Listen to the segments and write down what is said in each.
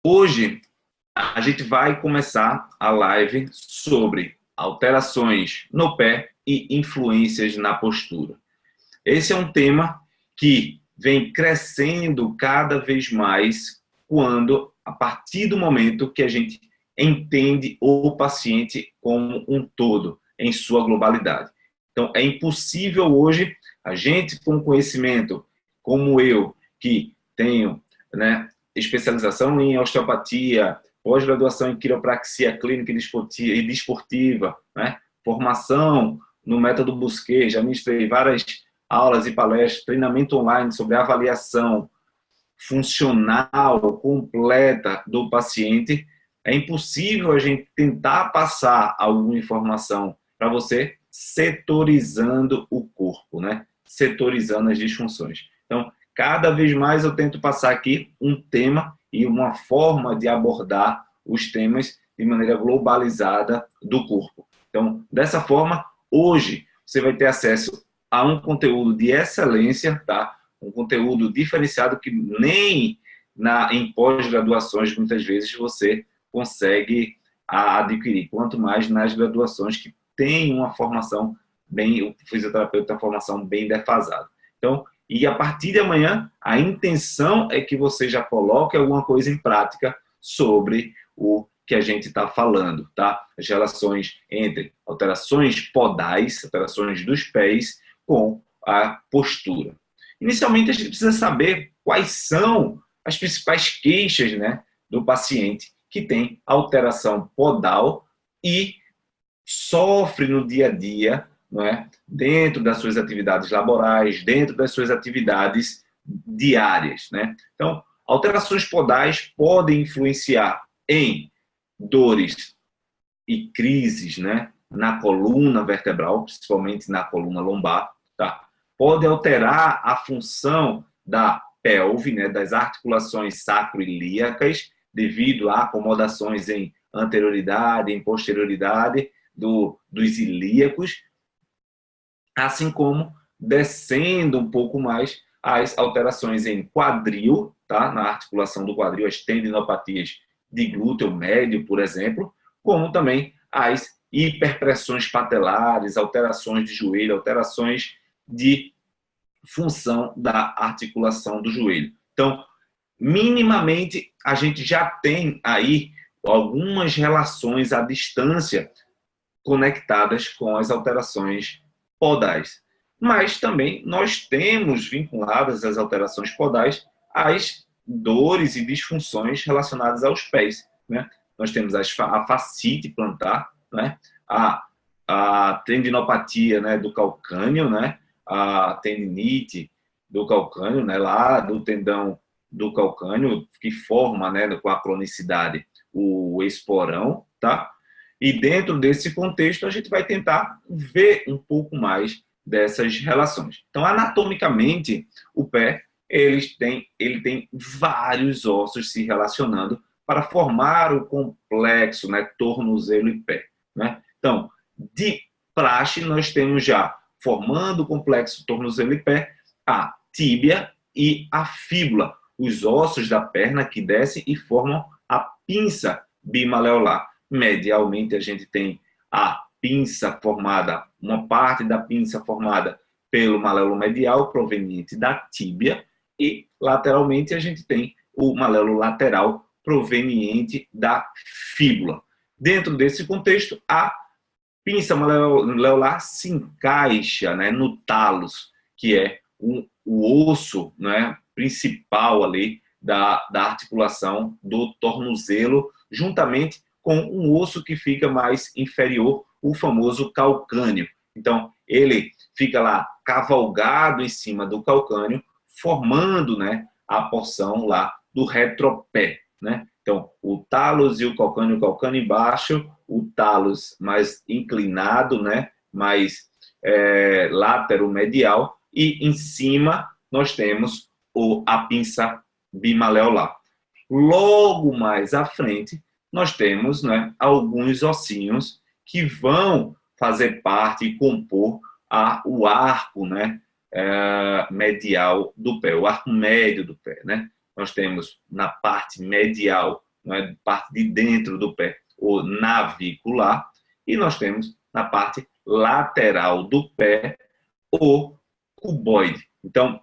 Hoje a gente vai começar a live sobre alterações no pé e influências na postura. Esse é um tema que vem crescendo cada vez mais a partir do momento que a gente entende o paciente como um todo, em sua globalidade. Então, é impossível hoje a gente, com conhecimento como eu, que tenho, especialização em osteopatia, pós-graduação em quiropraxia clínica e desportiva, formação no método Busquet, já ministrei várias aulas e palestras, treinamento online sobre avaliação funcional completa do paciente. É impossível a gente tentar passar alguma informação para você setorizando o corpo, setorizando as disfunções. Então, cada vez mais eu tento passar aqui um tema e uma forma de abordar os temas de maneira globalizada do corpo. Então, dessa forma, hoje você vai ter acesso a um conteúdo de excelência, tá? Um conteúdo diferenciado que nem em pós-graduações muitas vezes você consegue adquirir, quanto mais nas graduações que tem uma formação o fisioterapeuta tem uma formação bem defasada. Então, e a partir de amanhã, a intenção é que você já coloque alguma coisa em prática sobre o que a gente está falando, tá? As relações entre alterações podais, alterações dos pés, com a postura. Inicialmente, a gente precisa saber quais são as principais queixas, do paciente que tem alteração podal e sofre no dia a dia, dentro das suas atividades laborais, dentro das suas atividades diárias. Então, alterações podais podem influenciar em dores e crises, na coluna vertebral, principalmente na coluna lombar, tá? Pode alterar a função da pelve, das articulações sacroiliacas, devido a acomodações em anterioridade, em posterioridade dos ilíacos, assim como descendo um pouco mais as alterações em quadril, tá? Na articulação do quadril, as tendinopatias de glúteo médio, por exemplo, como também as hiperpressões patelares, alterações de joelho, alterações de função da articulação do joelho. Então, minimamente, a gente já tem aí algumas relações à distância conectadas com as alterações podais. Mas também nós temos vinculadas as alterações podais às dores e disfunções relacionadas aos pés. Nós temos a fascite plantar, a tendinopatia do calcâneo, a tendinite do calcâneo, lá do tendão do calcâneo, que forma com a cronicidade o esporão, tá? E dentro desse contexto, a gente vai tentar ver um pouco mais dessas relações. Então, anatomicamente, o pé ele tem vários ossos se relacionando para formar o complexo, tornozelo e pé. Então, de praxe, nós temos já, formando o complexo tornozelo e pé, a tíbia e a fíbula, os ossos da perna que descem e formam a pinça bimaleolar. Medialmente, a gente tem a pinça formada, uma parte da pinça formada pelo malelo medial, proveniente da tíbia, e lateralmente a gente tem o malelo lateral, proveniente da fíbula. Dentro desse contexto, a pinça maleolar se encaixa no talos, que é o osso principal ali da articulação do tornozelo, juntamente com um osso que fica mais inferior, o famoso calcâneo. Então, ele fica lá cavalgado em cima do calcâneo, formando a porção lá do retropé. Então, o talos e o calcâneo embaixo, o talos mais inclinado, mais lateromedial, e em cima nós temos a pinça bimaleolar. Logo mais à frente, nós temos alguns ossinhos que vão fazer parte e compor o arco medial do pé, o arco médio do pé. Nós temos na parte medial não é? Parte de dentro do pé, o navicular, e nós temos na parte lateral do pé o cuboide. Então,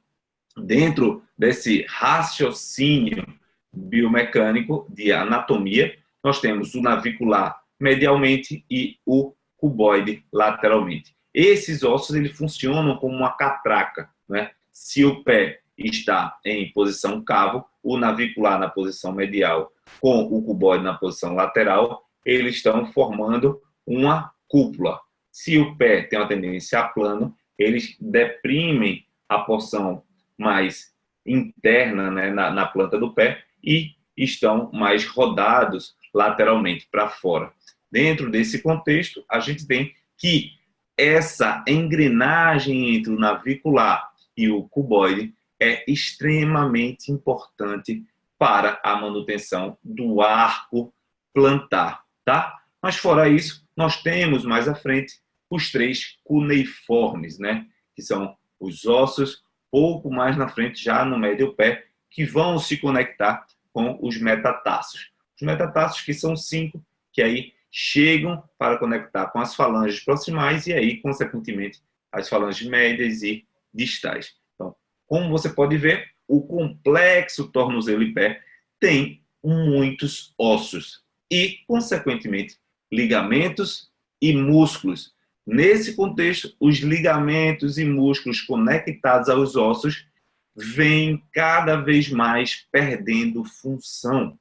dentro desse raciocínio biomecânico de anatomia, nós temos o navicular medialmente e o cuboide lateralmente. Esses ossos eles funcionam como uma catraca, né? Se o pé está em posição cavo, o navicular na posição medial com o cuboide na posição lateral, eles estão formando uma cúpula. Se o pé tem uma tendência a plano, eles deprimem a porção mais interna, né, na planta do pé e estão mais rodados lateralmente para fora. Dentro desse contexto, a gente tem que essa engrenagem entre o navicular e o cuboide é extremamente importante para a manutenção do arco plantar, tá? Mas fora isso, nós temos mais à frente os 3 cuneiformes, né? Que são os ossos pouco mais na frente, já no médio pé, que vão se conectar com os metatarsos. Os metatarsos que são 5, que aí chegam para conectar com as falanges proximais e aí, consequentemente, as falanges médias e distais. Então, como você pode ver, o complexo tornozelo e pé tem muitos ossos e, consequentemente, ligamentos e músculos. Nesse contexto, os ligamentos e músculos conectados aos ossos vêm cada vez mais perdendo função.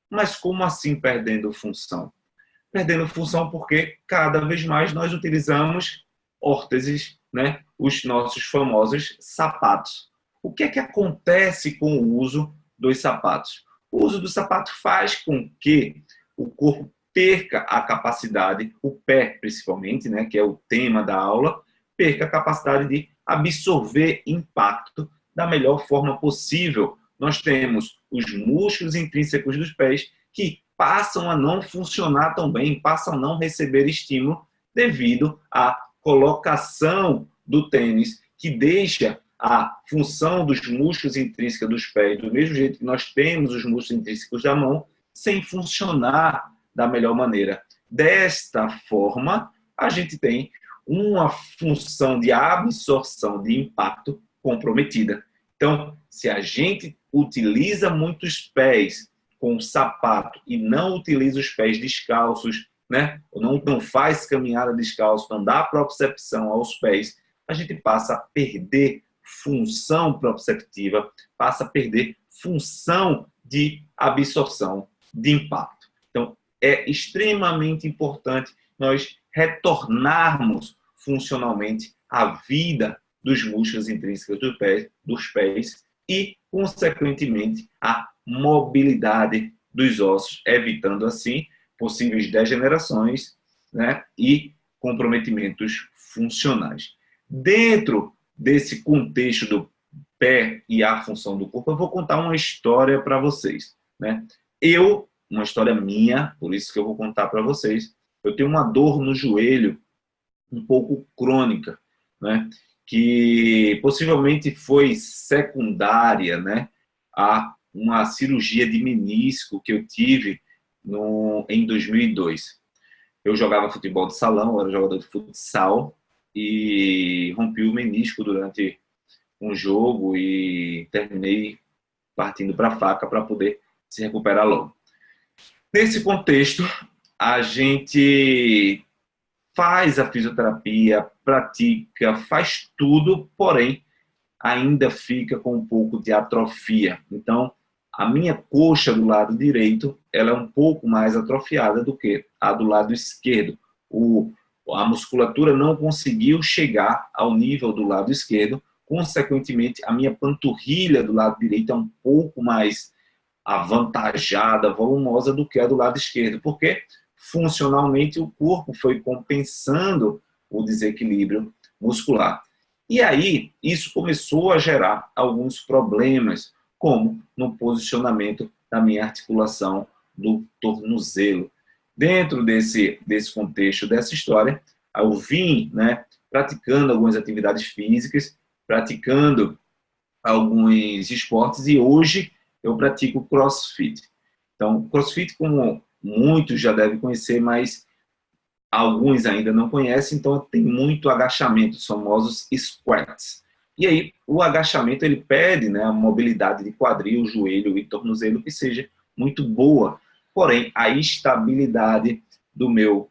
Mas como assim perdendo função? Perdendo função porque cada vez mais nós utilizamos órteses, né? Os nossos famosos sapatos. O que é que acontece com o uso dos sapatos? O uso do sapato faz com que o corpo perca a capacidade, o pé principalmente, né, que é o tema da aula, perca a capacidade de absorver impacto da melhor forma possível. Nós temos os músculos intrínsecos dos pés que passam a não funcionar tão bem, passam a não receber estímulo devido à colocação do tênis, que deixa a função dos músculos intrínsecos dos pés, do mesmo jeito que nós temos os músculos intrínsecos da mão, sem funcionar da melhor maneira. Desta forma, a gente tem uma função de absorção de impacto comprometida. Então, se a gente utiliza muitos pés com sapato e não utiliza os pés descalços, né? Ou não faz caminhada descalço, não dá propriocepção aos pés, a gente passa a perder função proprioceptiva, passa a perder função de absorção de impacto. Então, é extremamente importante nós retornarmos funcionalmente à vida dos músculos intrínsecos dos pés e, consequentemente, a mobilidade dos ossos, evitando, assim, possíveis degenerações, né, e comprometimentos funcionais. Dentro desse contexto do pé e a função do corpo, eu vou contar uma história para vocês, né? Uma história minha, por isso que eu vou contar para vocês, eu tenho uma dor no joelho um pouco crônica, né? Que possivelmente foi secundária, né, a uma cirurgia de menisco que eu tive em 2002. Eu jogava futebol de salão, eu era jogador de futsal e rompi o menisco durante um jogo e terminei partindo para a faca para poder se recuperar logo. Nesse contexto, a gente faz a fisioterapia, pratica, faz tudo, porém, ainda fica com um pouco de atrofia. Então, a minha coxa do lado direito, ela é um pouco mais atrofiada do que a do lado esquerdo. A musculatura não conseguiu chegar ao nível do lado esquerdo, consequentemente, a minha panturrilha do lado direito é um pouco mais avantajada, volumosa do que a do lado esquerdo, porque funcionalmente o corpo foi compensando o desequilíbrio muscular. E aí, isso começou a gerar alguns problemas, como no posicionamento da minha articulação do tornozelo. Dentro desse contexto, dessa história, eu vim, né, praticando algumas atividades físicas, praticando alguns esportes, e hoje eu pratico CrossFit. Então, CrossFit, como muitos já devem conhecer, mas alguns ainda não conhecem, então tem muito agachamento, os famosos squats. E aí, o agachamento, ele pede, né, a mobilidade de quadril, joelho e tornozelo que seja muito boa. Porém, a estabilidade do meu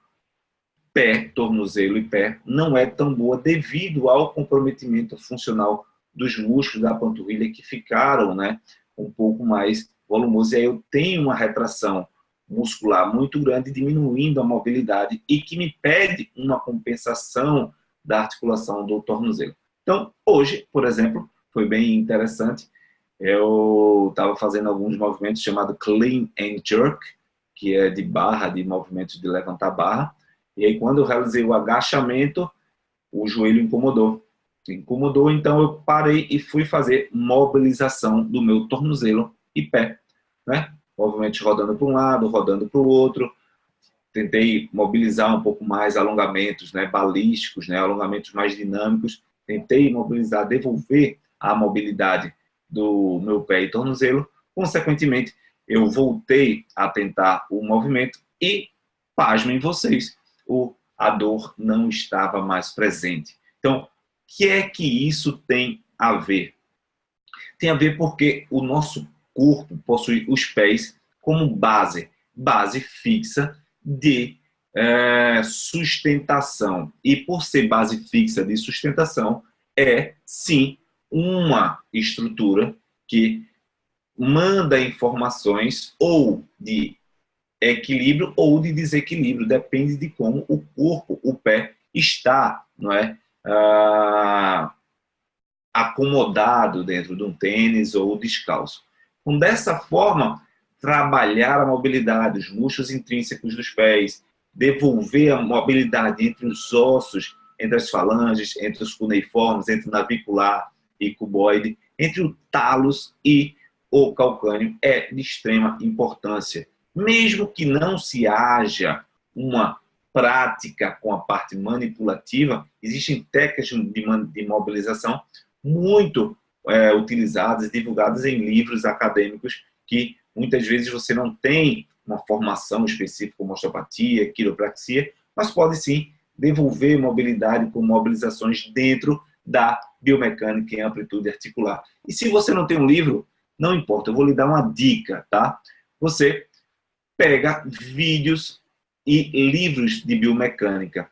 pé, tornozelo e pé não é tão boa devido ao comprometimento funcional dos músculos da panturrilha que ficaram, né, um pouco mais volumosos. E aí eu tenho uma retração muscular muito grande, diminuindo a mobilidade e que me pede uma compensação da articulação do tornozelo. Então, hoje, por exemplo, foi bem interessante. Eu estava fazendo alguns movimentos chamados Clean and Jerk, que é de barra, de movimentos de levantar barra. E aí, quando eu realizei o agachamento, o joelho incomodou. Incomodou, então eu parei e fui fazer mobilização do meu tornozelo e pé, né? Movimentos rodando para um lado, rodando para o outro. Tentei mobilizar um pouco mais alongamentos, né, balísticos, né, alongamentos mais dinâmicos. Tentei mobilizar, devolver a mobilidade do meu pé e tornozelo. Consequentemente, eu voltei a tentar o movimento e, pasmem vocês, a dor não estava mais presente. Então, o que é que isso tem a ver? Tem a ver porque o nosso corpo possui os pés como base fixa de sustentação. E por ser base fixa de sustentação, é sim uma estrutura que manda informações ou de equilíbrio ou de desequilíbrio, depende de como o corpo, o pé, está, não é? Acomodado dentro de um tênis ou descalço. Então, dessa forma, trabalhar a mobilidade, os músculos intrínsecos dos pés, devolver a mobilidade entre os ossos, entre as falanges, entre os cuneiformes, entre o navicular e cuboide, entre o talos e o calcâneo, é de extrema importância. Mesmo que não se haja uma prática com a parte manipulativa, existem técnicas de mobilização muito utilizadas, divulgadas em livros acadêmicos que muitas vezes você não tem uma formação específica como osteopatia, quiropraxia, mas pode sim devolver mobilidade com mobilizações dentro da biomecânica em amplitude articular. E se você não tem um livro, não importa, eu vou lhe dar uma dica, tá? Você pega vídeos e livros de biomecânica.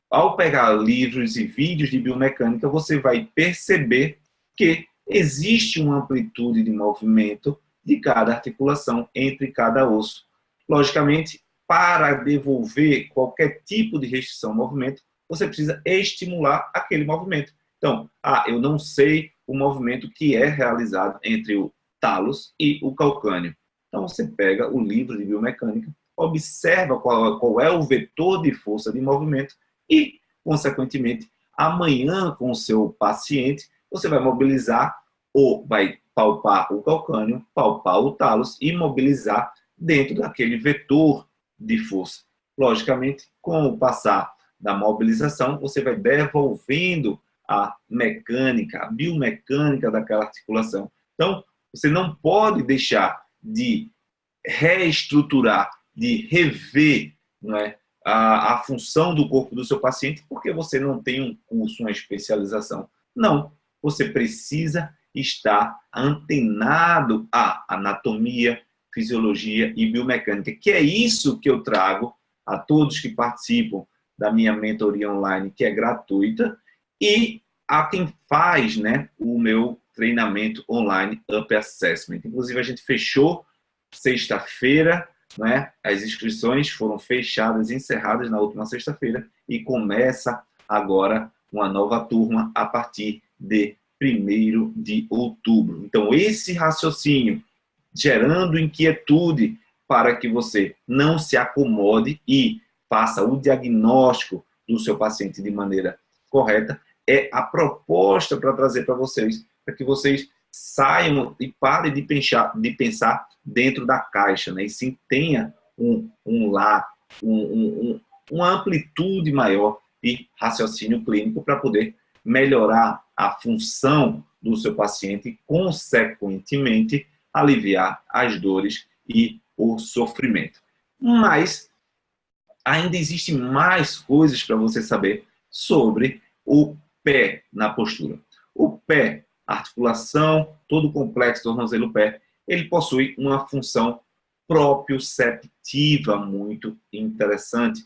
Ao pegar livros e vídeos de biomecânica, você vai perceber que existe uma amplitude de movimento de cada articulação entre cada osso. Logicamente, para devolver qualquer tipo de restrição ao movimento, você precisa estimular aquele movimento. Então, eu não sei o movimento que é realizado entre o talos e o calcâneo. Então, você pega o livro de biomecânica, observa qual é o vetor de força de movimento e, consequentemente, amanhã com o seu paciente, você vai mobilizar ou vai palpar o calcâneo, palpar o talos e mobilizar dentro daquele vetor de força. Logicamente, com o passar da mobilização, você vai devolvendo a mecânica, a biomecânica daquela articulação. Então, você não pode deixar de reestruturar, de rever, não é, a função do corpo do seu paciente porque você não tem um curso, uma especialização. Não, você precisa estar antenado à anatomia, fisiologia e biomecânica, que é isso que eu trago a todos que participam da minha mentoria online, que é gratuita, e a quem faz, né, o meu treinamento online Up Assessment. Inclusive, a gente fechou sexta-feira, né? As inscrições foram fechadas, encerradas na última sexta-feira e começa agora uma nova turma a partir de 1º de outubro. Então, esse raciocínio gerando inquietude para que você não se acomode e faça o diagnóstico do seu paciente de maneira correta, é a proposta para trazer para vocês, para que vocês saiam e parem de pensar dentro da caixa, né? E sim tenha uma amplitude maior de raciocínio clínico para poder melhorar a função do seu paciente e, consequentemente, aliviar as dores e o sofrimento. Mas ainda existem mais coisas para você saber sobre o pé na postura. O pé, articulação, todo o complexo tornozelo-pé, ele possui uma função proprioceptiva muito interessante.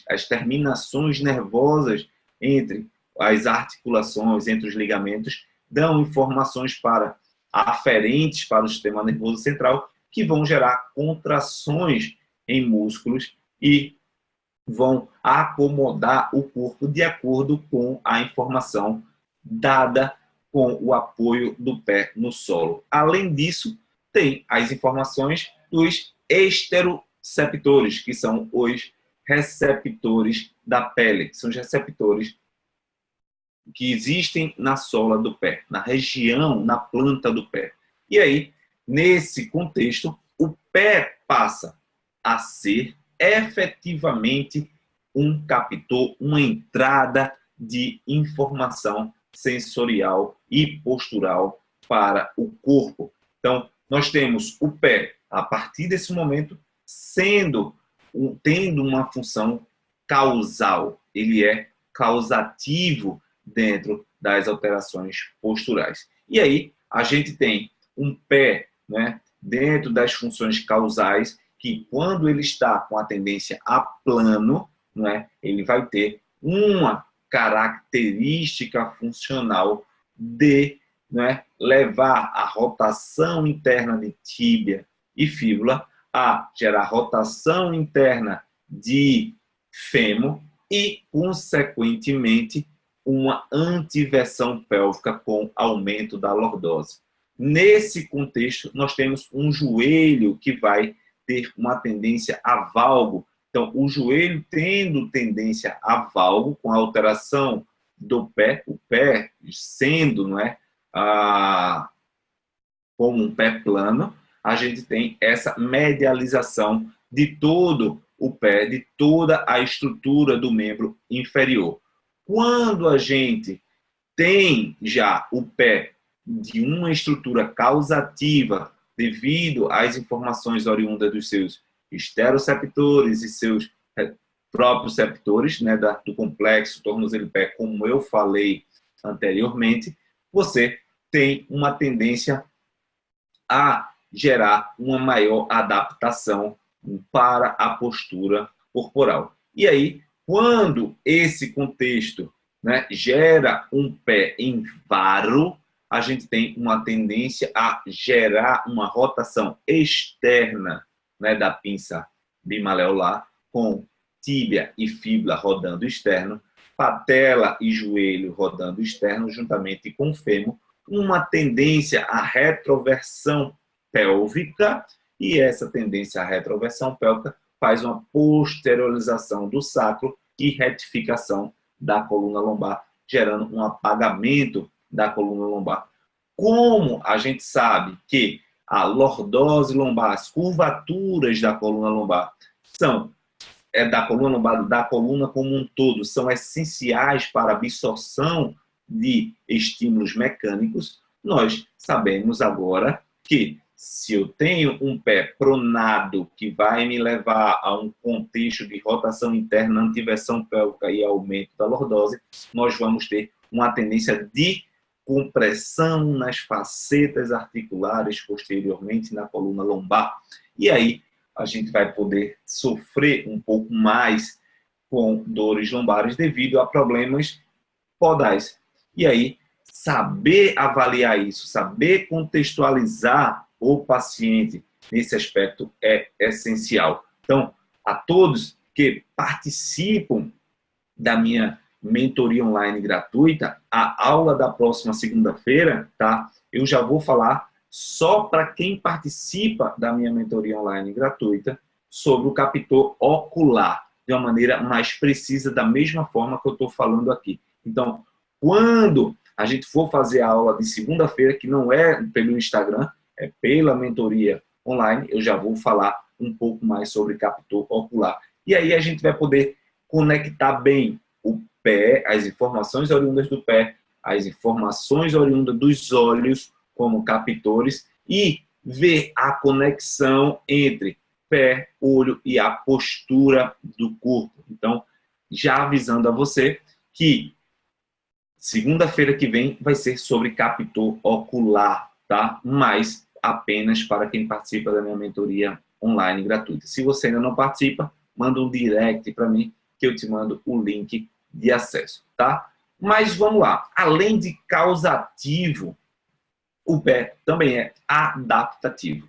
As terminações nervosas entre as articulações, entre os ligamentos, dão informações aferentes para o sistema nervoso central, que vão gerar contrações em músculos e vão acomodar o corpo de acordo com a informação dada com o apoio do pé no solo. Além disso, tem as informações dos esteroceptores, que são os receptores da pele, que são os receptores que existem na sola do pé, na região, na planta do pé. E aí, nesse contexto, o pé passa a ser efetivamente um captor, uma entrada de informação sensorial e postural para o corpo. Então, nós temos o pé, a partir desse momento, tendo uma função causal. Ele é causativo dentro das alterações posturais. E aí, a gente tem um pé, né, dentro das funções causais, que quando ele está com a tendência a plano, né, ele vai ter uma característica funcional de, né, levar a rotação interna de tíbia e fíbula a gerar rotação interna de fêmur e, consequentemente, uma antiversão pélvica com aumento da lordose. Nesse contexto, nós temos um joelho que vai ter uma tendência a valgo. Então, o joelho tendo tendência a valgo, com a alteração do pé, o pé sendo, não é, como um pé plano, a gente tem essa medialização de todo o pé, de toda a estrutura do membro inferior. Quando a gente tem já o pé de uma estrutura causativa devido às informações oriundas dos seus esteroceptores e seus próprios septores, né, do complexo tornozelo-pé, como eu falei anteriormente, você tem uma tendência a gerar uma maior adaptação para a postura corporal. E aí, quando esse contexto, né, gera um pé em varo, a gente tem uma tendência a gerar uma rotação externa, né, da pinça bimaleolar, com tíbia e fíbula rodando externo, patela e joelho rodando externo, juntamente com o fêmur, uma tendência à retroversão pélvica, e essa tendência à retroversão pélvica faz uma posteriorização do sacro e retificação da coluna lombar, gerando um apagamento da coluna lombar. Como a gente sabe que a lordose lombar, as curvaturas da coluna lombar da coluna lombar, da coluna como um todo, são essenciais para a absorção de estímulos mecânicos, nós sabemos agora que se eu tenho um pé pronado que vai me levar a um contexto de rotação interna, antiversão pélvica e aumento da lordose, nós vamos ter uma tendência de compressão nas facetas articulares posteriormente na coluna lombar. E aí a gente vai poder sofrer um pouco mais com dores lombares devido a problemas podais. E aí, saber avaliar isso, saber contextualizar o paciente nesse aspecto é essencial. Então, a todos que participam da minha mentoria online gratuita, a aula da próxima segunda-feira, tá? Eu já vou falar só para quem participa da minha mentoria online gratuita sobre o captor ocular, de uma maneira mais precisa, da mesma forma que eu estou falando aqui. Então, quando a gente for fazer a aula de segunda-feira, que não é pelo Instagram, é pela mentoria online, eu já vou falar um pouco mais sobre captor ocular. E aí a gente vai poder conectar bem o pé, as informações oriundas do pé, as informações oriundas dos olhos como captores e ver a conexão entre pé, olho e a postura do corpo. Então, já avisando a você que segunda-feira que vem vai ser sobre captor ocular, tá? Mas apenas para quem participa da minha mentoria online gratuita. Se você ainda não participa, manda um direct para mim que eu te mando o link de acesso, tá? Mas vamos lá. Além de causativo, o pé também é adaptativo.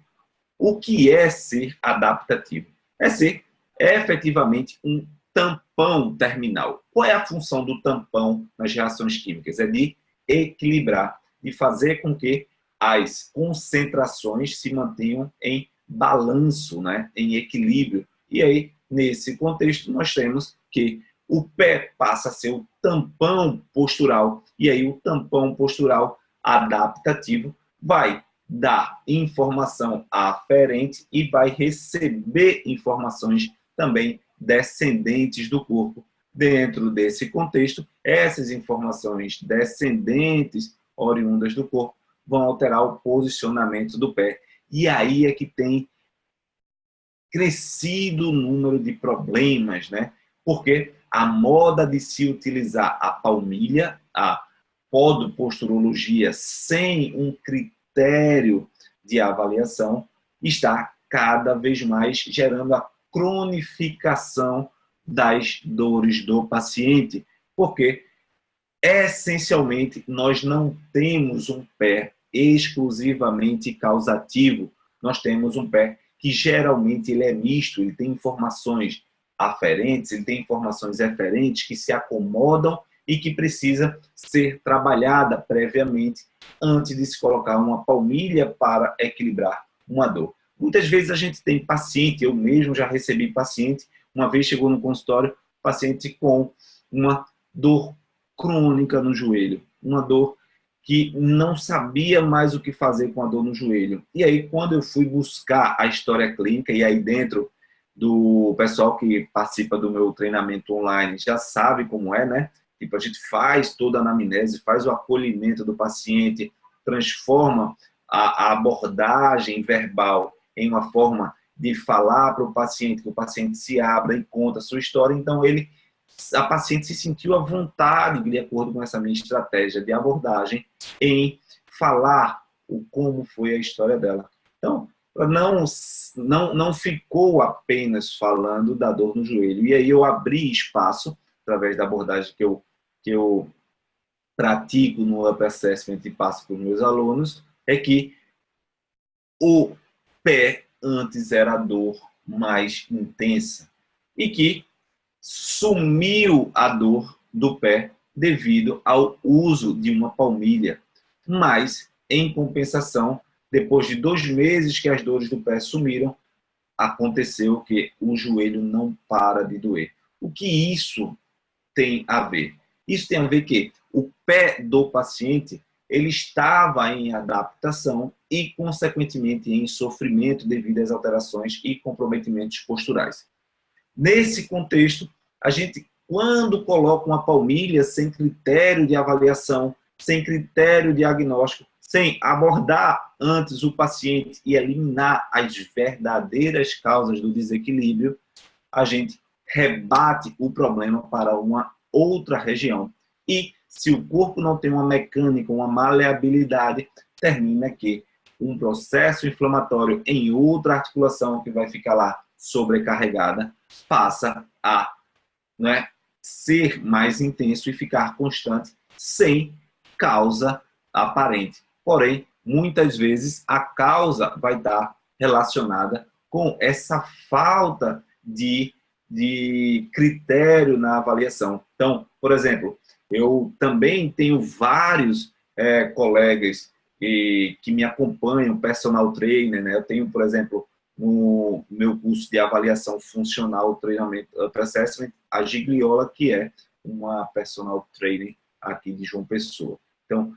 O que é ser adaptativo? É ser efetivamente um tampão terminal. Qual é a função do tampão nas reações químicas? É de equilibrar, de fazer com que as concentrações se mantenham em balanço, né? Em equilíbrio. E aí, nesse contexto, nós temos que o pé passa a ser o tampão postural. E aí, o tampão postural adaptativo vai dar informação aferente e vai receber informações também descendentes do corpo. Dentro desse contexto, essas informações descendentes, oriundas do corpo, vão alterar o posicionamento do pé. E aí é que tem crescido o número de problemas, né? Porque a moda de se utilizar a palmilha, a podoposturologia, sem um critério de avaliação, está cada vez mais gerando a cronificação das dores do paciente, porque essencialmente nós não temos um pé exclusivamente causativo, nós temos um pé que geralmente ele é misto, ele tem informações aferentes, ele tem informações eferentes que se acomodam e que precisa ser trabalhada previamente antes de se colocar uma palmilha para equilibrar uma dor. Muitas vezes a gente tem paciente, eu mesmo já recebi paciente, uma vez chegou no consultório, paciente com uma dor crônica no joelho, uma dor que não sabia mais o que fazer com a dor no joelho. E aí, quando eu fui buscar a história clínica, e aí dentro do pessoal que participa do meu treinamento online já sabe como é, né? Tipo, a gente faz toda a anamnese, faz o acolhimento do paciente, transforma a abordagem verbal em uma forma de falar para o paciente, que o paciente se abra e conta a sua história. Então, a paciente se sentiu à vontade, de acordo com essa minha estratégia de abordagem, em falar como foi a história dela. Então, não ficou apenas falando da dor no joelho. E aí eu abri espaço, através da abordagem que eu pratico no Upper Assessment e passo para os meus alunos, é que o pé antes era a dor mais intensa e que sumiu a dor do pé devido ao uso de uma palmilha. Mas, em compensação, depois de 2 meses que as dores do pé sumiram, aconteceu que o joelho não para de doer. O que isso tem a ver? Isso tem a ver que o pé do paciente ele estava em adaptação e, consequentemente, em sofrimento devido às alterações e comprometimentos posturais. Nesse contexto, a gente, quando coloca uma palmilha sem critério de avaliação, sem critério diagnóstico, sem abordar antes o paciente e eliminar as verdadeiras causas do desequilíbrio, a gente rebate o problema para uma outra região. E se o corpo não tem uma mecânica, uma maleabilidade, termina que um processo inflamatório em outra articulação que vai ficar lá sobrecarregada passa a ser mais intenso e ficar constante sem causa aparente. Porém, muitas vezes a causa vai estar relacionada com essa falta de critério na avaliação. Então, por exemplo, eu também tenho vários colegas que me acompanham, personal trainer, né? Eu tenho, por exemplo, no meu curso de avaliação funcional, treinamento, assessment, a Gigliola, que é uma personal trainer aqui de João Pessoa. Então,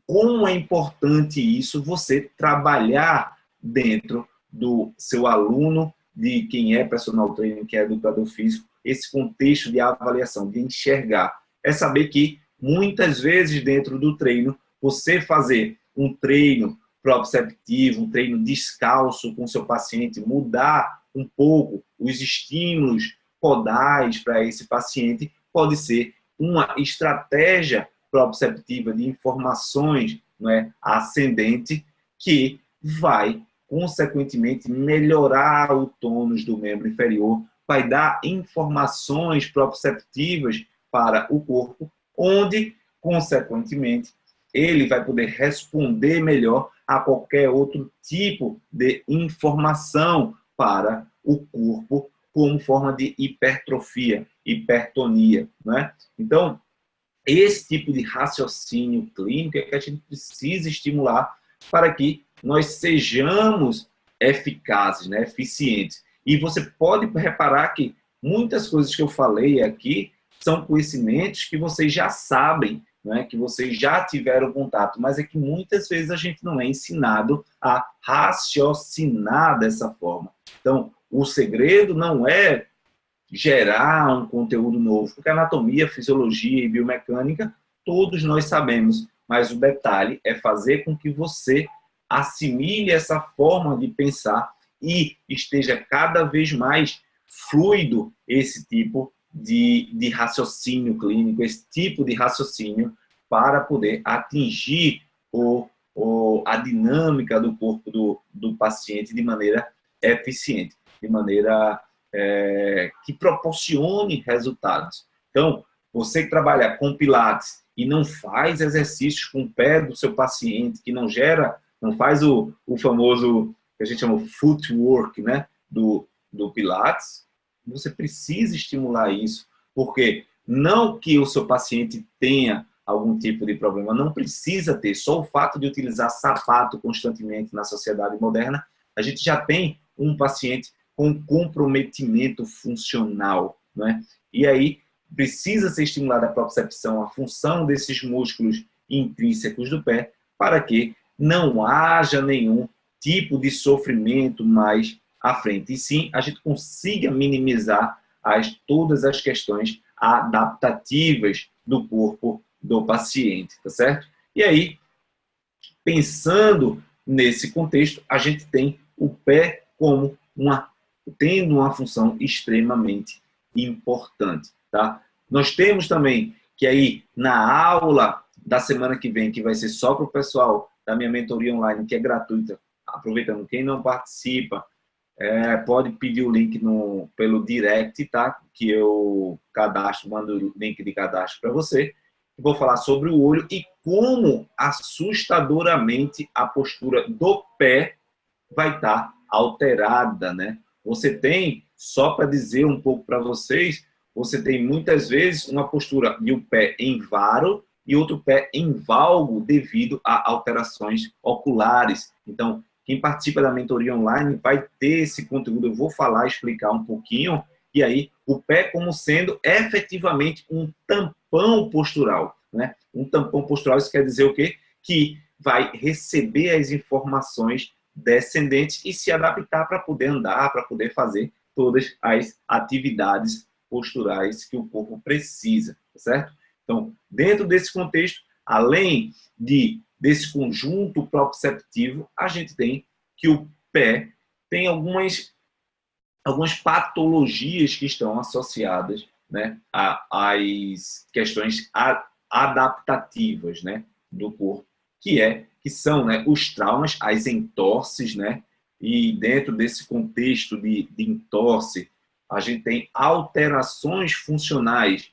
como é importante isso, você trabalhar dentro do seu aluno, de quem é personal trainer, que é educador físico, esse contexto de avaliação, de enxergar. É saber que, muitas vezes, dentro do treino, você fazer um treino proprioceptivo, um treino descalço com o seu paciente, mudar um pouco os estímulos podais para esse paciente, pode ser uma estratégia proprioceptiva de informações, não é, ascendente, que vai, consequentemente, melhorar o tônus do membro inferior, vai dar informações proprioceptivas para o corpo, onde, consequentemente, ele vai poder responder melhor a qualquer outro tipo de informação para o corpo, como forma de hipertrofia, hipertonia, né? Então, esse tipo de raciocínio clínico é que a gente precisa estimular para que nós sejamos eficazes, né? Eficientes. E você pode reparar que muitas coisas que eu falei aqui são conhecimentos que vocês já sabem, né, que vocês já tiveram contato, mas é que muitas vezes a gente não é ensinado a raciocinar dessa forma. Então, o segredo não é gerar um conteúdo novo, porque anatomia, fisiologia e biomecânica, todos nós sabemos, mas o detalhe é fazer com que você assimile essa forma de pensar e esteja cada vez mais fluido esse tipo de raciocínio clínico, esse tipo de raciocínio para poder atingir a dinâmica do corpo do paciente de maneira eficiente, de maneira que proporcione resultados. Então, você que trabalha com Pilates e não faz exercícios com o pé do seu paciente, que não faz o famoso, que a gente chama footwork, né, do Pilates, você precisa estimular isso, porque não que o seu paciente tenha algum tipo de problema, não precisa ter, só o fato de utilizar sapato constantemente na sociedade moderna, a gente já tem um paciente com comprometimento funcional, né? E aí precisa ser estimulada a propriocepção, a função desses músculos intrínsecos do pé, para que não haja nenhum tipo de sofrimento mais à frente. E sim, a gente consiga minimizar todas as questões adaptativas do corpo do paciente, tá certo? E aí, pensando nesse contexto, a gente tem o pé como tendo uma função extremamente importante, tá? Nós temos também que aí na aula da semana que vem, que vai ser só para o pessoal da minha mentoria online, que é gratuita, aproveitando, quem não participa, pode pedir o link pelo direct, tá? Que eu mando o link de cadastro para você. Vou falar sobre o olho e como assustadoramente a postura do pé vai estar alterada, né? Você tem, só para dizer um pouco para vocês, você tem muitas vezes uma postura de um pé em varo e outro pé em valgo devido a alterações oculares. Então, quem participa da mentoria online vai ter esse conteúdo, eu vou falar, explicar um pouquinho, e aí o pé como sendo efetivamente um tampão postural, né? Um tampão postural, isso quer dizer o quê? Que vai receber as informações descendentes e se adaptar para poder andar, para poder fazer todas as atividades posturais que o corpo precisa, certo? Então, dentro desse contexto, além desse conjunto proprioceptivo, a gente tem que o pé tem algumas patologias que estão associadas, né, às questões adaptativas, né, do corpo, que são, né, os traumas, as entorses, né, e dentro desse contexto de entorse, a gente tem alterações funcionais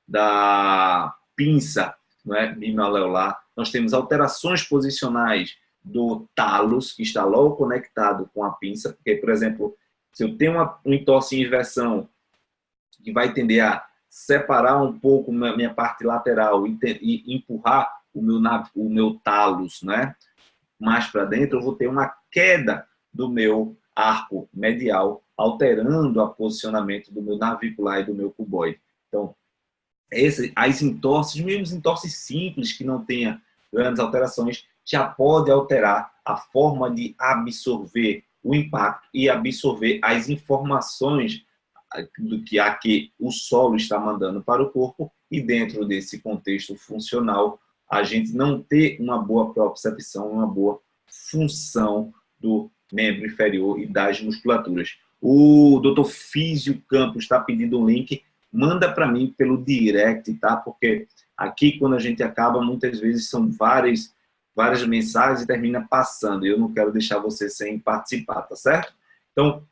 da pinça, né, bimaleular. Nós temos alterações posicionais do talos, que está logo conectado com a pinça, porque, por exemplo, se eu tenho um entorse em inversão, que vai tender a separar um pouco minha parte lateral e empurrar o meu talos, né, mais para dentro, eu vou ter uma queda do meu arco medial, alterando o posicionamento do meu navicular e do meu cuboide. Então, as entorses, mesmo entorses simples, que não tenha grandes alterações, já pode alterar a forma de absorver o impacto e absorver as informações do que o solo está mandando para o corpo, e dentro desse contexto funcional, a gente não ter uma boa propriocepção, uma boa função do membro inferior e das musculaturas. O Dr. Físio Campos está pedindo um link, manda para mim pelo direct, tá? Porque aqui, quando a gente acaba, muitas vezes são várias mensagens e termina passando. Eu não quero deixar você sem participar, tá certo? Então,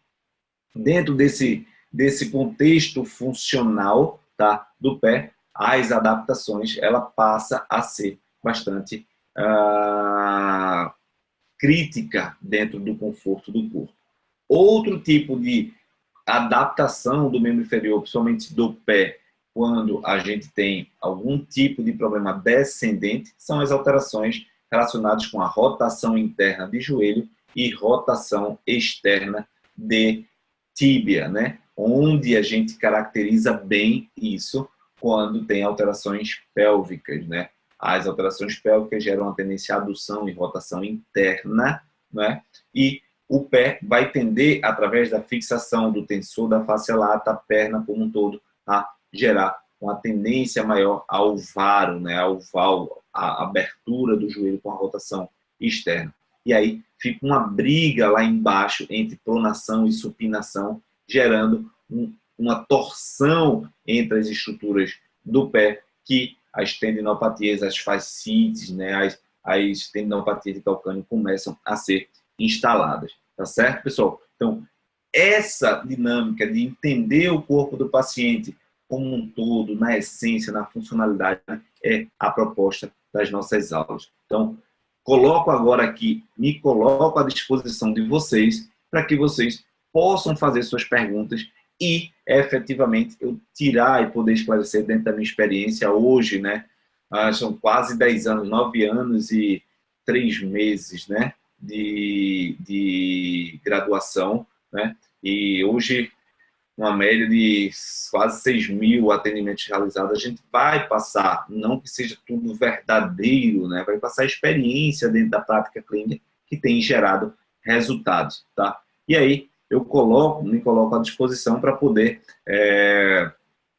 dentro desse contexto funcional, tá, do pé, as adaptações, ela passa a ser bastante crítica dentro do conforto do corpo. Outro tipo de adaptação do membro inferior, principalmente do pé, quando a gente tem algum tipo de problema descendente, são as alterações relacionadas com a rotação interna de joelho e rotação externa de tíbia, né? Onde a gente caracteriza bem isso quando tem alterações pélvicas, né? As alterações pélvicas geram uma tendência à adução e rotação interna, né? E o pé vai tender, através da fixação do tensor da face lata, a perna como um todo, a gerar uma tendência maior ao varo, né? Ao valgo, a abertura do joelho com a rotação externa. E aí fica uma briga lá embaixo entre pronação e supinação, gerando uma torção entre as estruturas do pé, que as tendinopatias, as fascites, né, as tendinopatias de calcânio começam a ser instaladas. Tá certo, pessoal? Então, essa dinâmica de entender o corpo do paciente como um todo, na essência, na funcionalidade, é a proposta das nossas aulas. Então, me coloco à disposição de vocês para que vocês possam fazer suas perguntas e, efetivamente, eu tirar e poder esclarecer dentro da minha experiência hoje, né? São quase 10 anos, 9 anos e 3 meses, né? De graduação, né? E hoje, uma média de quase 6.000 atendimentos realizados, a gente vai passar, não que seja tudo verdadeiro, né? Vai passar experiência dentro da prática clínica que tem gerado resultados, tá? E aí, me coloco à disposição para poder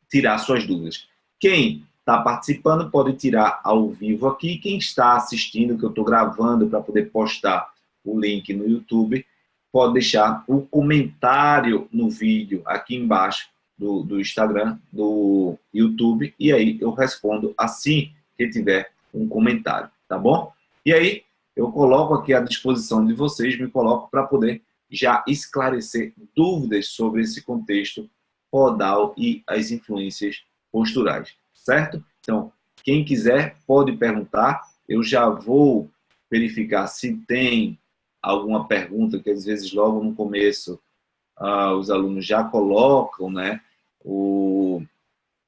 tirar suas dúvidas. Quem está participando pode tirar ao vivo aqui. Quem está assistindo, que eu estou gravando para poder postar o link no YouTube, pode deixar o comentário no vídeo aqui embaixo do Instagram, do YouTube, e aí eu respondo assim que tiver um comentário, tá bom? E aí eu coloco aqui à disposição de vocês, me coloco para poder já esclarecer dúvidas sobre esse contexto podal e as influências posturais, certo? Então, quem quiser pode perguntar, eu já vou verificar se tem alguma pergunta, que às vezes logo no começo os alunos já colocam, né,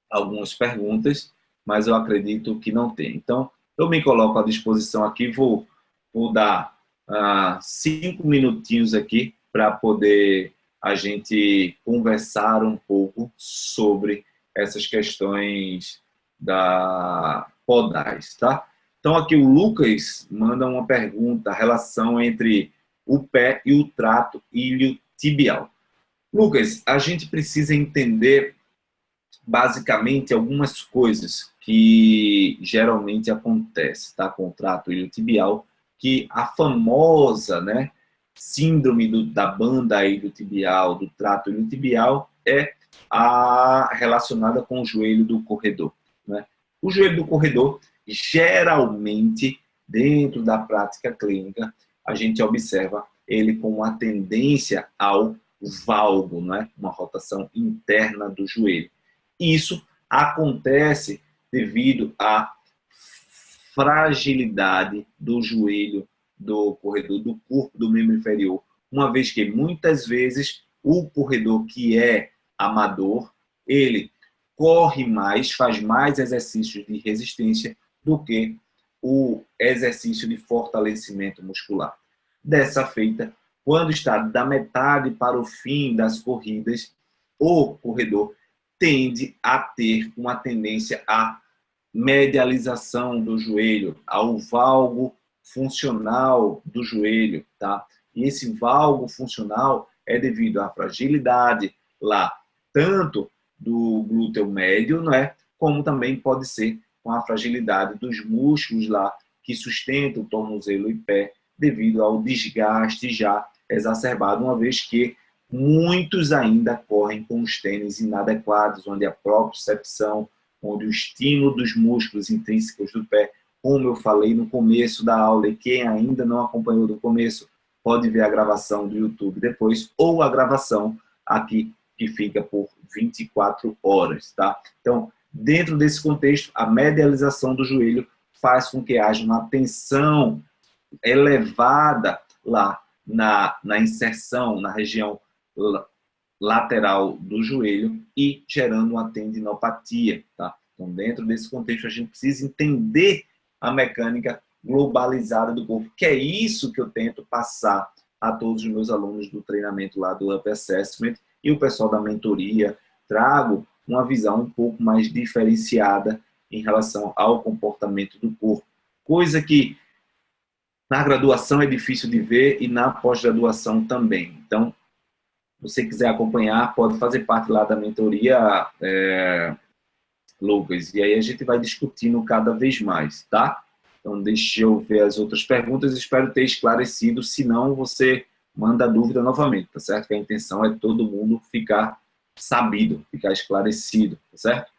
algumas perguntas, mas eu acredito que não tem. Então, eu me coloco à disposição aqui, vou dar 5 minutinhos aqui para poder a gente conversar um pouco sobre essas questões da podais, tá? Então, aqui o Lucas manda uma pergunta, a relação entre o pé e o trato iliotibial. Lucas, a gente precisa entender basicamente algumas coisas que geralmente acontecem, tá, com o trato iliotibial, que a famosa, né, síndrome da banda iliotibial, do trato iliotibial, é relacionada com o joelho do corredor, né? O joelho do corredor, geralmente, dentro da prática clínica, a gente observa ele com uma tendência ao valgo, né? Uma rotação interna do joelho. Isso acontece devido à fragilidade do joelho do corredor, do corpo do membro inferior, uma vez que muitas vezes o corredor que é amador, ele corre mais, faz mais exercícios de resistência do que o exercício de fortalecimento muscular. Dessa feita, quando está da metade para o fim das corridas, o corredor tende a ter uma tendência à medialização do joelho, ao valgo funcional do joelho, tá? E esse valgo funcional é devido à fragilidade lá, tanto do glúteo médio, né? Como também pode ser com a fragilidade dos músculos lá que sustentam o tornozelo e pé, devido ao desgaste já exacerbado, uma vez que muitos ainda correm com os tênis inadequados, onde a propriocepção, onde o estímulo dos músculos intrínsecos do pé, como eu falei no começo da aula, e quem ainda não acompanhou do começo, pode ver a gravação do YouTube depois, ou a gravação aqui, que fica por 24 horas, tá? Então, dentro desse contexto, a medialização do joelho faz com que haja uma tensão elevada lá na inserção, na região lateral do joelho e gerando uma tendinopatia, tá? Então, dentro desse contexto, a gente precisa entender a mecânica globalizada do corpo, que é isso que eu tento passar a todos os meus alunos do treinamento lá do Up Assessment e o pessoal da mentoria. Trago uma visão um pouco mais diferenciada em relação ao comportamento do corpo, coisa que na graduação é difícil de ver e na pós-graduação também. Então, se você quiser acompanhar, pode fazer parte lá da mentoria, Lucas, e aí a gente vai discutindo cada vez mais, tá? Então, deixa eu ver as outras perguntas, espero ter esclarecido, se não, você manda a dúvida novamente, tá certo? Que a intenção é todo mundo ficar sabido, ficar esclarecido, tá certo?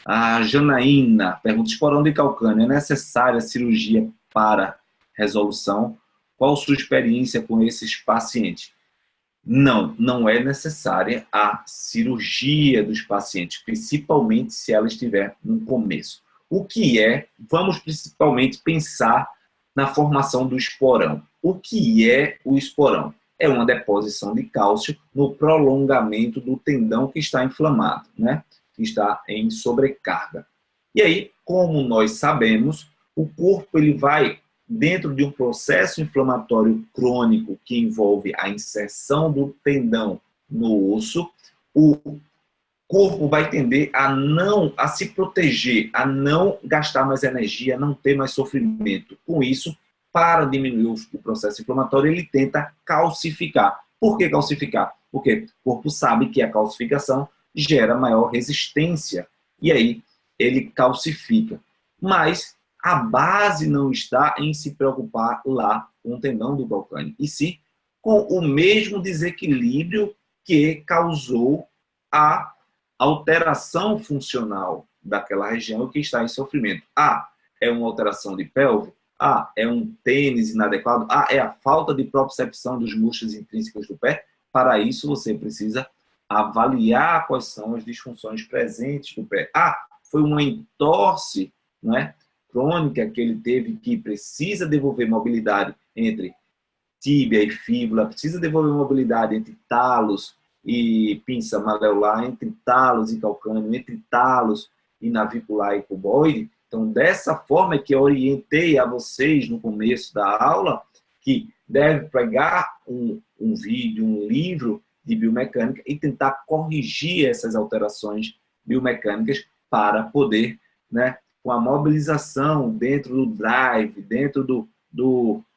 A Janaína pergunta, esporão de calcânio, é necessária cirurgia para resolução? Qual sua experiência com esses pacientes? Não, não é necessária a cirurgia dos pacientes, principalmente se ela estiver no começo. O que é? Vamos principalmente pensar na formação do esporão. O que é o esporão? É uma deposição de cálcio no prolongamento do tendão que está inflamado, né? Que está em sobrecarga. E aí, como nós sabemos, o corpo ele vai dentro de um processo inflamatório crônico que envolve a inserção do tendão no osso, o corpo vai tender a se proteger, a não gastar mais energia, a não ter mais sofrimento. Com isso, para diminuir o processo inflamatório, ele tenta calcificar. Por que calcificar? Porque o corpo sabe que a calcificação gera maior resistência. E aí, ele calcifica. Mas a base não está em se preocupar lá com o tendão do calcâneo, e sim com o mesmo desequilíbrio que causou a alteração funcional daquela região que está em sofrimento. É uma alteração de pelve? É um tênis inadequado? É a falta de propriocepção dos músculos intrínsecos do pé? Para isso, você precisa avaliar quais são as disfunções presentes do pé. Foi uma entorse, não é? Crônica que ele teve, que precisa devolver mobilidade entre tíbia e fíbula, precisa devolver mobilidade entre talos e pinça maleolar, entre talos e calcâneo, entre talos e navicular e cuboide. Então, dessa forma é que eu orientei a vocês no começo da aula, que deve pegar um vídeo, um livro de biomecânica e tentar corrigir essas alterações biomecânicas para poder, né, com a mobilização dentro do drive, dentro do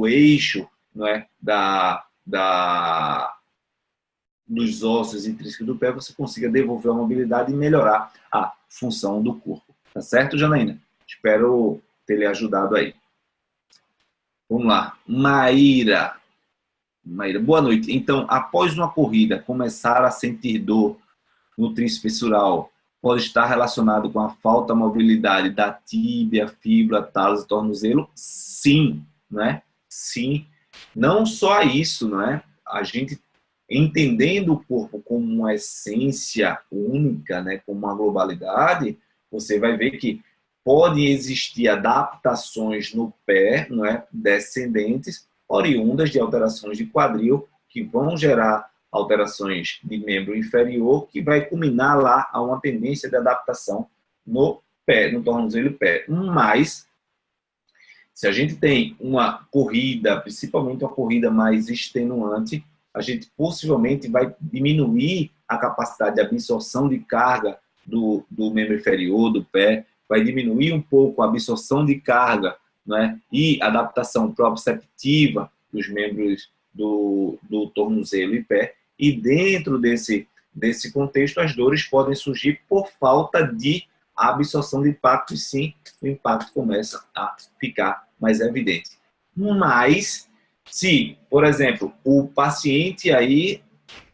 eixo, não é? Dos ossos intrínsecos do pé, você consiga devolver a mobilidade e melhorar a função do corpo. Tá certo, Janaína? Espero ter lhe ajudado aí. Vamos lá. Maíra, boa noite. Então, após uma corrida, começar a sentir dor no tríceps fissural pode estar relacionado com a falta de mobilidade da tíbia, fíbula, talos e tornozelo? Sim, né? Sim. Não só isso, não é? A gente entendendo o corpo como uma essência única, né, como uma globalidade, você vai ver que podem existir adaptações no pé, não é, descendentes, oriundas de alterações de quadril, que vão gerar alterações de membro inferior, que vai culminar lá a uma tendência de adaptação no pé, no tornozelo e pé. Mas, se a gente tem uma corrida, principalmente uma corrida mais extenuante, a gente possivelmente vai diminuir a capacidade de absorção de carga do membro inferior, do pé, vai diminuir um pouco a absorção de carga, né, e adaptação proprioceptiva dos membros do tornozelo e pé. E dentro desse contexto, as dores podem surgir por falta de a absorção de impacto, e sim, o impacto começa a ficar mais evidente. Mas, se, por exemplo, o paciente aí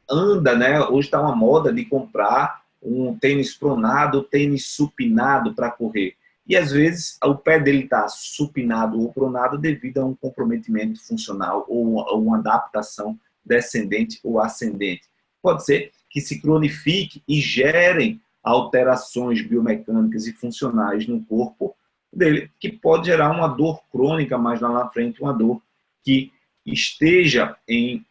anda, né? Hoje está uma moda de comprar um tênis pronado, tênis supinado para correr. E às vezes o pé dele está supinado ou pronado devido a um comprometimento funcional ou uma adaptação descendente ou ascendente. Pode ser que se cronifique e gerem alterações biomecânicas e funcionais no corpo dele, que pode gerar uma dor crônica mais lá na frente, uma dor que esteja em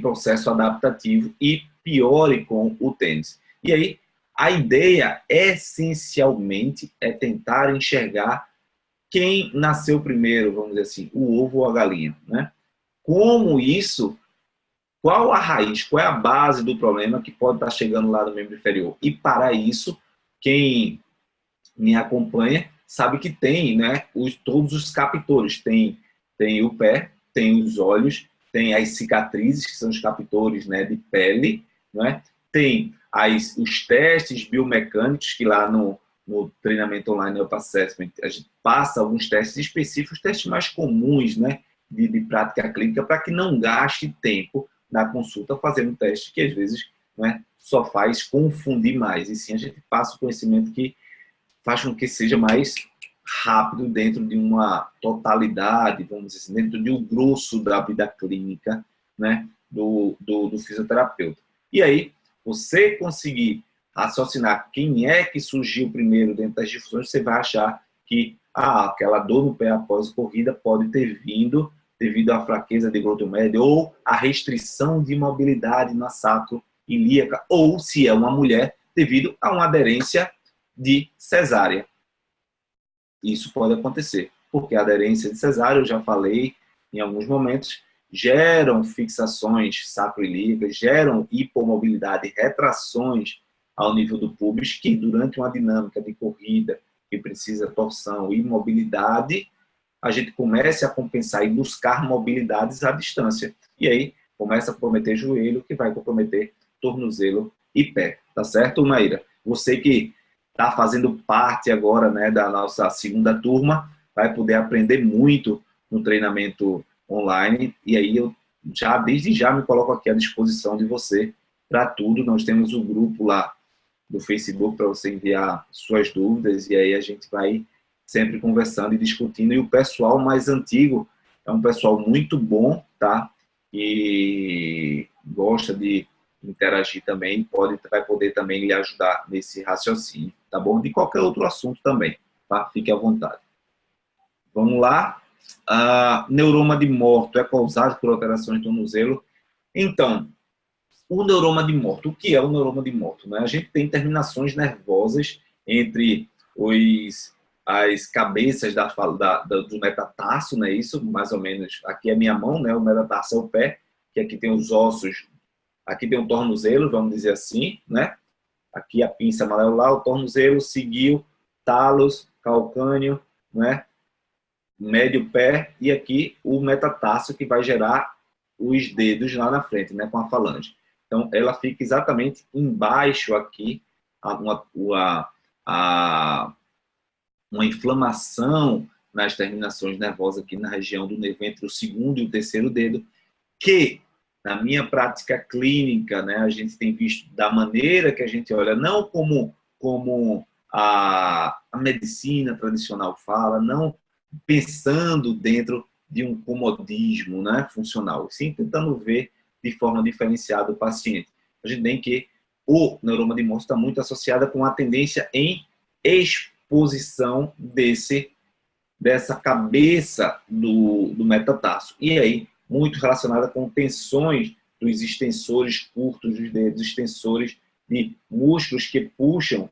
processo adaptativo e piore com o tênis. E aí, a ideia, essencialmente, é tentar enxergar quem nasceu primeiro, vamos dizer assim, o ovo ou a galinha, né? Como isso, qual a raiz, qual é a base do problema que pode estar chegando lá no membro inferior. E para isso, quem me acompanha sabe que tem, né, todos os captores. Tem o pé, tem os olhos, tem as cicatrizes, que são os captores, né, de pele, né? Tem os testes biomecânicos, que lá no treinamento online Up Assessment, a gente passa alguns testes específicos, testes mais comuns, né, de prática clínica, para que não gaste tempo na consulta fazendo teste que às vezes, né, só faz confundir mais. E sim, a gente passa o conhecimento que faz com que seja mais rápido dentro de uma totalidade, vamos dizer assim, dentro de um grosso da vida clínica, né, do fisioterapeuta. E aí, você conseguir raciocinar quem é que surgiu primeiro dentro das difusões, você vai achar que aquela dor no pé após a corrida pode ter vindo devido à fraqueza de glúteo médio ou à restrição de mobilidade na sacroiliaca, ou, se é uma mulher, devido a uma aderência de cesárea. Isso pode acontecer, porque a aderência de cesárea, eu já falei em alguns momentos, geram fixações sacroiliacas, geram hipomobilidade, retrações ao nível do púbis, que durante uma dinâmica de corrida que precisa torção e mobilidade, a gente começa a compensar e buscar mobilidades à distância. E aí começa a comprometer joelho, que vai comprometer tornozelo e pé. Tá certo, Maíra? Você que está fazendo parte agora, né, da nossa segunda turma, vai poder aprender muito no treinamento online. E aí eu desde já me coloco aqui à disposição de você para tudo. Nós temos um grupo lá do Facebook para você enviar suas dúvidas, e aí a gente vai sempre conversando e discutindo. E o pessoal mais antigo é um pessoal muito bom, tá? E gosta de interagir também, vai poder também lhe ajudar nesse raciocínio, tá bom? De qualquer outro assunto também, tá? Fique à vontade. Vamos lá. Neuroma de Morto é causado por alterações do tornozelo. Então, o neuroma de Morto, o que é o neuroma de Morto? Né? A gente tem terminações nervosas entre as cabeças do metatarso, né? Isso, mais ou menos. Aqui é a minha mão, né? O metatarso é o pé, que aqui tem os ossos. Aqui tem um tornozelo, vamos dizer assim, né? Aqui a pinça maleolar, o tornozelo, seguiu, talos, calcâneo, né? Médio pé, e aqui o metatarso, que vai gerar os dedos lá na frente, né? Com a falange. Então, ela fica exatamente embaixo aqui, uma inflamação nas terminações nervosas aqui na região do nervo entre o segundo e o terceiro dedo, que na minha prática clínica, né, a gente tem visto da maneira que a gente olha, não como a medicina tradicional fala, não pensando dentro de um comodismo, né, funcional, sim tentando ver de forma diferenciada o paciente. A gente tem que o neuroma de Morto está muito associada com a tendência em exposição dessa cabeça do metatarso. E aí, muito relacionada com tensões dos extensores curtos dos dedos, extensores de músculos que puxam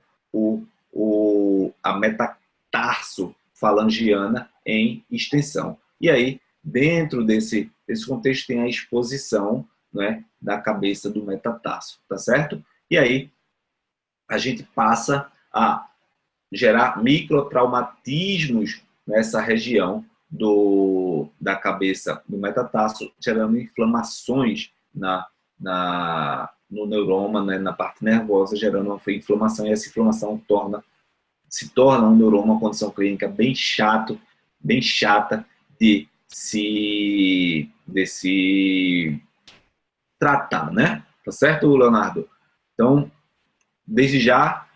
a metatarso falangiana em extensão. E aí, dentro desse contexto, tem a exposição, né, da cabeça do metatarso, tá certo? E aí, a gente passa a gerar microtraumatismos nessa região da cabeça do metatarso, gerando inflamações no neuroma, né, na parte nervosa, gerando uma inflamação, e essa inflamação torna se torna um neuroma uma condição clínica bem chata de se tratar, né? Tá certo, Leonardo? Então, desde já,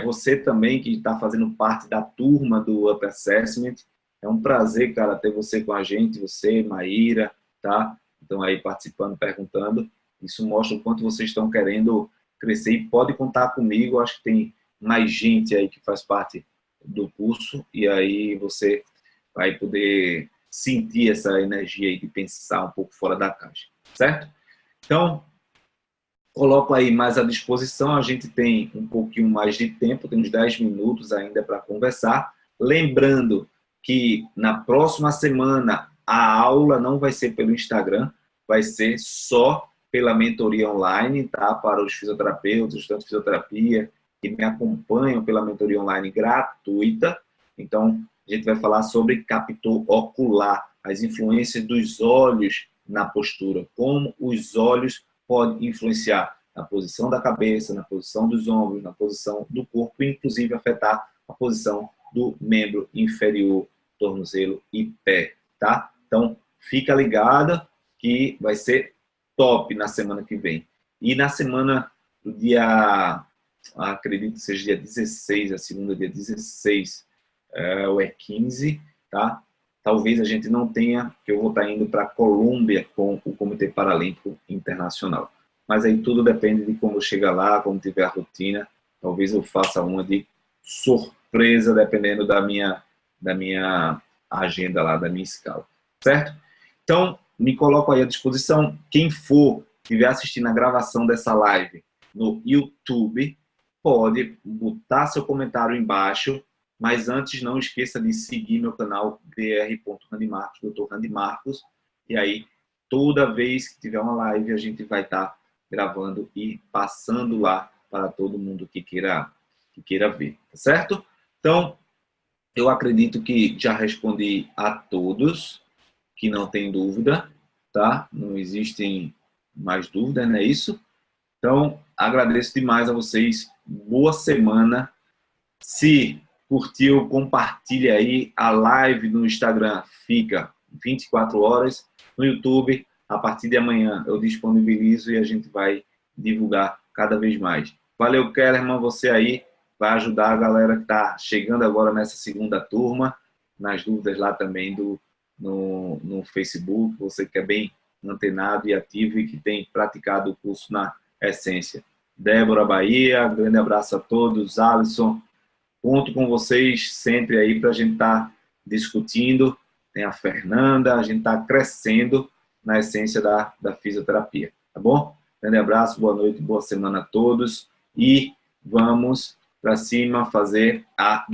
você também que está fazendo parte da turma do Up Assessment, é um prazer, cara, ter você com a gente, você, Maíra, tá? Então aí participando, perguntando. Isso mostra o quanto vocês estão querendo crescer e pode contar comigo. Acho que tem mais gente aí que faz parte do curso e aí você vai poder sentir essa energia aí de pensar um pouco fora da caixa, certo? Então, coloco aí mais à disposição, a gente tem um pouquinho mais de tempo, tem uns 10 minutos ainda para conversar. Lembrando que na próxima semana a aula não vai ser pelo Instagram, vai ser só pela mentoria online, tá? Para os fisioterapeutas, estudantes de fisioterapia, que me acompanham pela mentoria online gratuita. Então, a gente vai falar sobre captor ocular, as influências dos olhos na postura, como os olhos pode influenciar na posição da cabeça, na posição dos ombros, na posição do corpo, inclusive afetar a posição do membro inferior, tornozelo e pé, tá? Então, fica ligada que vai ser top na semana que vem. E na semana do dia, acredito que seja dia 16, a segunda dia 16, ou é 15, tá? Talvez a gente não tenha, porque eu vou estar indo para a Colômbia com o Comitê Paralímpico Internacional. Mas aí tudo depende de como eu chegar lá, como tiver a rotina. Talvez eu faça uma de surpresa, dependendo da minha agenda lá, da minha escala. Certo? Então, me coloco aí à disposição. Quem for, estiver assistindo a gravação dessa live no YouTube, pode botar seu comentário embaixo. Mas antes, não esqueça de seguir meu canal dr.randymarcos, Dr. Randy Marcos. E aí, toda vez que tiver uma live, a gente vai estar gravando e passando lá para todo mundo que queira ver, tá certo? Então, eu acredito que já respondi a todos, que não tem dúvida, tá? Não existem mais dúvidas, não é isso? Então, agradeço demais a vocês. Boa semana. Se curtiu, compartilha aí. A live no Instagram fica 24 horas. No YouTube, a partir de amanhã, eu disponibilizo e a gente vai divulgar cada vez mais. Valeu, Kellerman, você aí vai ajudar a galera que está chegando agora nessa segunda turma, nas dúvidas lá também no Facebook, você que é bem antenado e ativo e que tem praticado o curso na essência. Débora Bahia, grande abraço a todos. Alisson, conto com vocês sempre aí para a gente estar discutindo. Tem a Fernanda, a gente está crescendo na essência da fisioterapia, tá bom? Grande abraço, boa noite, boa semana a todos e vamos para cima fazer a